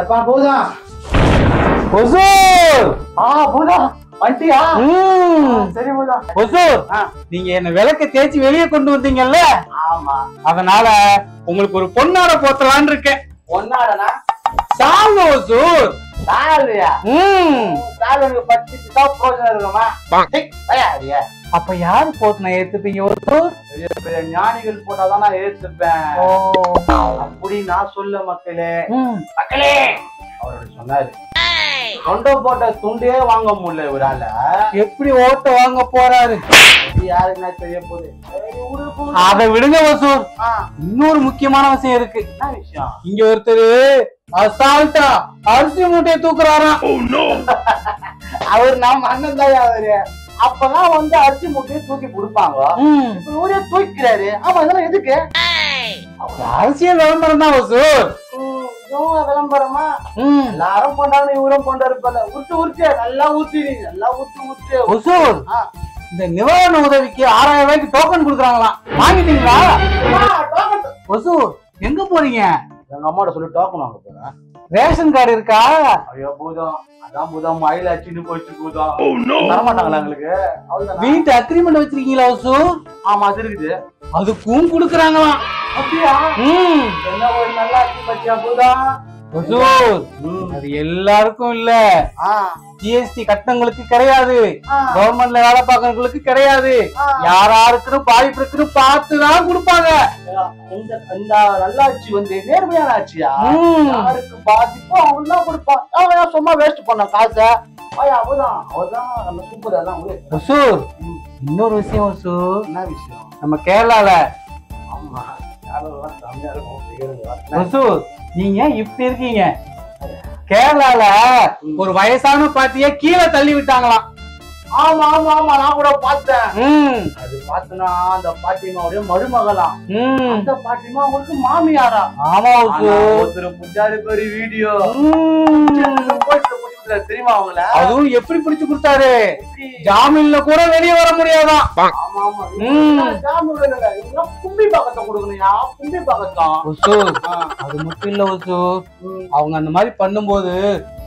எப்பா பூதா பூதா வண்டியா சரி பூதா நீங்க என்ன விளக்க தேய்ச்சி வெளியே கொண்டு வந்தீங்கல்ல? ஆமா. அதனால உங்களுக்கு ஒரு பொன்னாட போத்தலான்னு இருக்கேன். பொன்னாடனா? சால் ஒசூர். சாலையா? சால் எனக்கு பச்சிட்டு பிரோஜனம் இருக்குமா? அப்ப யாரு போட்டு நான் ஏத்துப்பீங்க? ஒசூர் பெரிய ஞானிகள் போட்டாதான் நான் ஏத்துப்பேன். அப்படி நான் சொல்ல மக்களே. மக்களே அவரோட சொன்னாரு தொண்டை போட்ட துண்டே வாங்க முடியல இவரால. எப்படி ஓட்ட வாங்க போறாரு யாருக்குன்னா தெரிய போகுது. அதை விடுங்க வசூர். இன்னொரு முக்கியமான விஷயம் இருக்கு. என்ன விஷயம்? இங்க ஒருத்தரு அசால்ட்டா அரிசி மூட்டையை தூக்குறாராம். அவர் நம்ம அண்ணன் தான் அவரு. அப்பதான் வந்து அரிசி மூட்டையை தூக்கி கொடுப்பாங்க. இப்ப இவரே தூக்கிறாரு. ஆமா இதெல்லாம் எதுக்கு? அரசியல் விளம்பரம் தான் வசூர். விளம்பரமா? எல்லாரும் பண்றாங்க இவரும் பண்றாரு. உருட்டு உருட்டு நல்லா ஊத்தி நல்லா ஊத்து ஊத்து வசூர். இந்த நிவாரண உதவிக்கு 6000 ரூபாய்க்கு டோக்கன் கொடுக்குறாங்களாம். வாங்கிட்டீங்களா? வசூர் எங்க போறீங்க? எங்க அம்மாட்ட சொல்லி டோக்கன் வாங்க போறேன். ரேஷன் கார்டு இருக்கா? ஐயோ பூதம் அதான் பூதம் மயில அச்சின்னு போயிடுச்சு பூதம். தரமாட்டாங்களா எங்களுக்கு? வீட்டு அக்ரிமெண்ட் வச்சிருக்கீங்களா வசூர்? ஆமா அது இருக்குது. அதுக்கும் கொடுக்குறாங்களாம். அப்படியா? என்ன ஒரு நல்லா ஆச்சு பத்தியா பூதம்? அது எல்லாருக்கும் இல்ல. ஜிஎஸ்டி கட்டணங்களுக்கு கிடையாது. கவர்மெண்ட்ல வேலை பார்க்கறவங்களுக்கு கிடையாது. யாராருக்குன்னு பாதிப்பு இருக்குன்னு பார்த்துதான் கொடுப்பாங்க. இந்த நல்லாட்சி வந்து நேர்மையான ஆட்சியா? யாருக்கு பாதிப்போ அவங்க தான் கொடுப்பாங்க. சும்மா வேஸ்ட் பண்ண காசை. இன்னொரு விஷயம் வசூர். என்ன விஷயம்? நம்ம கேரளால ஆமா செம்மையா இருக்கும். வசூர் நீங்க இப்படி இருக்கீங்க. கேரளால ஒரு வயசான பாட்டிய கீழே தள்ளி விட்டாங்களாம். ஆமா ஆமா ஆமா நான் கூட பார்த்தேன். அது பார்த்தனா அந்த பாட்டிமாவுடைய மருமகளாம். அந்த பாட்டிமா அவங்களுக்கு மாமியாரா? ஆமா ஒருத்தர் புடிச்சாரு பெரிய வீடியோ. தெரியுமா அவங்கள? அதுவும் எப்படி பிடிச்சு கொடுத்தாரு? ஜாமீன்ல கூட வெளியே வர முடியாதான். ஆமா ஆமா கும்பி பாக்கத்தை கொடுக்கணும்யா. கும்பி பாக்கத்தான். அது மட்டும் இல்ல வசூர். அவங்க அந்த மாதிரி பண்ணும்போது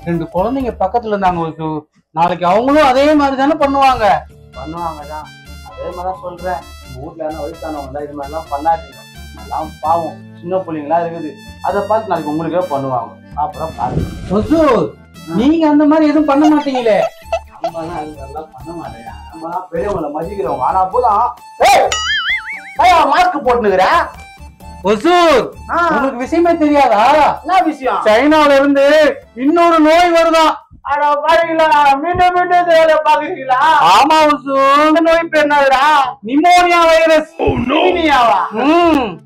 2 குழந்தைங்க பக்கத்துல இருந்தாங்க வசூர். நாளைக்கு அவங்களும் அதே மாதிரி தானே பண்ணுவாங்கதான். அதே மாதிரிதான் சொல்றேன். வீட்டுல என்ன வயசானவங்க இது மாதிரிலாம் பண்ணாதீங்க. எல்லாம் பாவம் சின்ன பிள்ளைங்களா இருக்குது. அதை பார்த்து நாளைக்கு உங்களுக்கே பண்ணுவாங்க. அப்புறம் பாருங்க. நீங்க அந்த மாதிரி எதுவும் பண்ண மாட்டீங்களே? நம்மலாம் அது மாதிரிலாம் பண்ண மாட்டேன். நம்ம பெரியவங்களை மதிக்கிறவங்க. ஆனா போதான் மாஸ்க் போட்டுக்கிறேன். உங்களுக்கு விஷயமே தெரியாதா? என்ன விஷயம்? சைனால இருந்து இன்னொரு நோய் வருதான். மீண்டும் மீண்டும் வேலை பாக்குறீங்களா? ஆமா இந்த நோய் பேர் என்னதுடா? Pneumonia virus. நிமோனியாவா?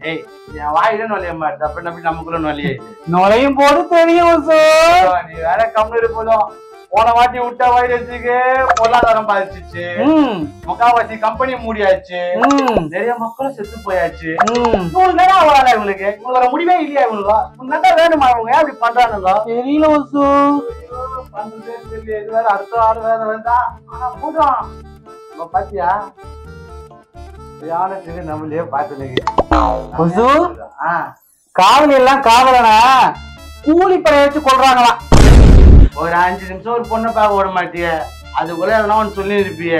ஏய் என் வாயில நுழைய மாட்டேன். அப்படி நம்பி நமக்குள்ள நுழையும் போது தெரியும். நீ வேற கம்மிரு போதும். போன வாட்டி விட்ட வைரஸுக்கு பொருளாதாரம் பாதிச்சிச்சு. முக்காவாசி கம்பெனி மூடியாச்சு. நிறைய மக்களும் செத்து போயாச்சு. இவங்களுக்கு நேரம் ஆகல. இவங்களுக்கு இவங்களோட முடிவே இல்லையா? இவங்களுக்கு நல்லா வேணுமா? இவங்க ஏன் அப்படி பண்றானுங்க தெரியல. பண்றதே தெரியல. இது வேற அடுத்த ஆள் வேற வேண்டா. ஆனா போதும் பாத்தியா நம்மளே பாத்துனீங்க. காவலி எல்லாம் காவலனா கூலிப்படை வச்சு கொள்றாங்களாம். ஒரு 5 நிமிஷம் ஒரு பொண்ணை பார்க்க விட மாட்டிய. அதுக்குள்ள எதனா ஒன்னு சொல்லி இருப்பிய.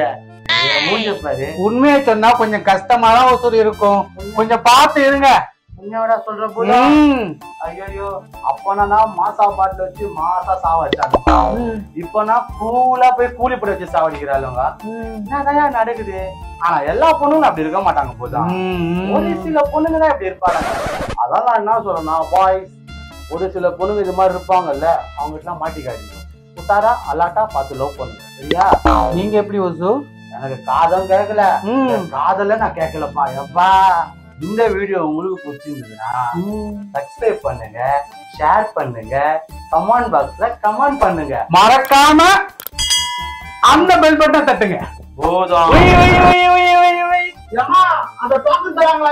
மூஞ்சப்பாரு உண்மையை சொன்னா கொஞ்சம் கஷ்டமா தான் வசூல் இருக்கும். கொஞ்சம் பார்த்து இருங்க. உன்னோட சொல்ற போது ஐயோ அப்பனா மாசா பாட்டில் வச்சு மாசா சாவடிச்சாங்க. இப்பனா கூலா போய் கூலிப்படை வச்சு சாவடிக்கிறாளுங்க. என்னதான் நடக்குது? ஆனா எல்லா பொண்ணுங்களும் அப்படி இருக்க மாட்டாங்க. போதும் ஒரு சில பொண்ணுங்க தான் இப்படி இருப்பாங்க. அதான் நான் என்ன சொல்றேன்னா பாய்ஸ் ஒரு சில பொண்ணுங்க இது மாதிரி இருப்பாங்கல்ல, அவங்க கிட்ட மாட்டிக்காதீங்க. உத்தாரா அல்லாட்டா பார்த்து லவ் பண்ணுங்க. சரியா? நீங்க எப்படி வசூ? எனக்கு காதல் கேட்கல. காதல நான் கேட்கலப்பா. எப்பா இந்த வீடியோ உங்களுக்கு பிடிச்சிருந்ததுன்னா சப்ஸ்கிரைப் பண்ணுங்க, ஷேர் பண்ணுங்க, கமெண்ட் பாக்ஸ்ல கமெண்ட் பண்ணுங்க. மறக்காம அந்த பெல் பட்டன் தட்டுங்க. போதும். அந்த டோக்கன் தராங்களா?